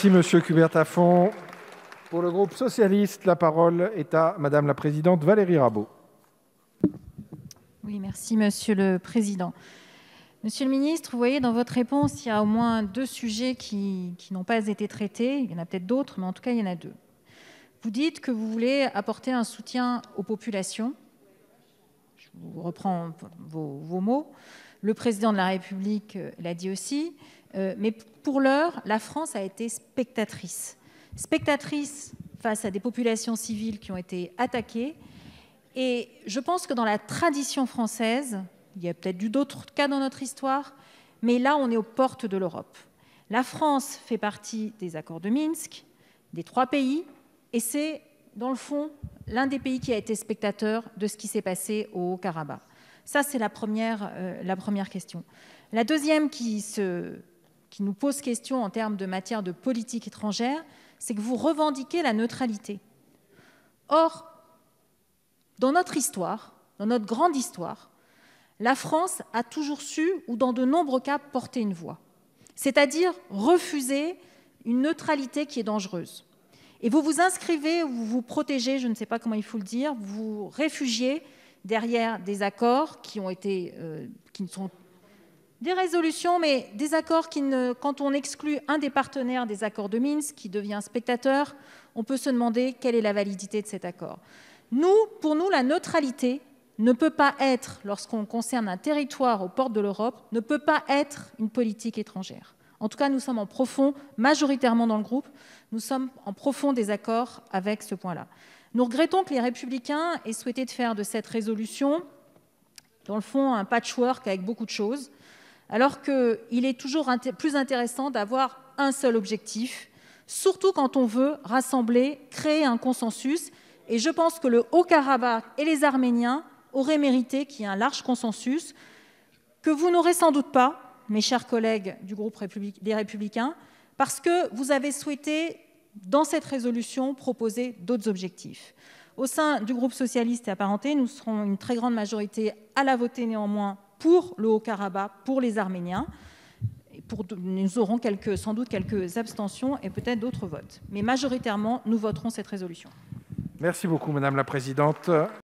Merci, Monsieur Cubert-Affont. Pour le groupe socialiste, la parole est à Madame la présidente Valérie Rabault. Oui, merci, Monsieur le Président. Monsieur le ministre, vous voyez, dans votre réponse, il y a au moins deux sujets qui n'ont pas été traités. Il y en a peut-être d'autres, mais en tout cas, il y en a deux. Vous dites que vous voulez apporter un soutien aux populations. Je vous reprends vos mots. Le président de la République l'a dit aussi. Mais pour l'heure, la France a été spectatrice. Spectatrice face à des populations civiles qui ont été attaquées. Et je pense que dans la tradition française, il y a peut-être eu d'autres cas dans notre histoire, mais là, on est aux portes de l'Europe. La France fait partie des accords de Minsk, des 3 pays, et c'est, dans le fond, l'un des pays qui a été spectateur de ce qui s'est passé au Haut-Karabakh. Ça, c'est la première question. La deuxième qui nous pose question en termes de matière de politique étrangère, c'est que vous revendiquez la neutralité. Or, dans notre histoire, dans notre grande histoire, la France a toujours su, ou dans de nombreux cas, porter une voix, c'est-à-dire refuser une neutralité qui est dangereuse. Et vous vous inscrivez, vous vous protégez, je ne sais pas comment il faut le dire, vous vous réfugiez derrière des accords qui ont été, qui ne sont des résolutions, mais des accords qui, quand on exclut un des partenaires des accords de Minsk, qui devient spectateur, on peut se demander quelle est la validité de cet accord. Pour nous, la neutralité ne peut pas être, lorsqu'on concerne un territoire aux portes de l'Europe, ne peut pas être une politique étrangère. En tout cas, nous sommes en profond, majoritairement dans le groupe, nous sommes en profond désaccord avec ce point-là. Nous regrettons que les Républicains aient souhaité faire de cette résolution, dans le fond, un patchwork avec beaucoup de choses, alors qu'il est toujours plus intéressant d'avoir un seul objectif, surtout quand on veut rassembler, créer un consensus. Et je pense que le Haut-Karabakh et les Arméniens auraient mérité qu'il y ait un large consensus, que vous n'aurez sans doute pas, mes chers collègues du groupe des Républicains, parce que vous avez souhaité, dans cette résolution, proposer d'autres objectifs. Au sein du groupe socialiste et apparenté, nous serons une très grande majorité à la voter néanmoins pour le Haut-Karabakh, pour les Arméniens. Nous aurons sans doute quelques abstentions et peut-être d'autres votes. Mais majoritairement, nous voterons cette résolution. Merci beaucoup, Madame la Présidente.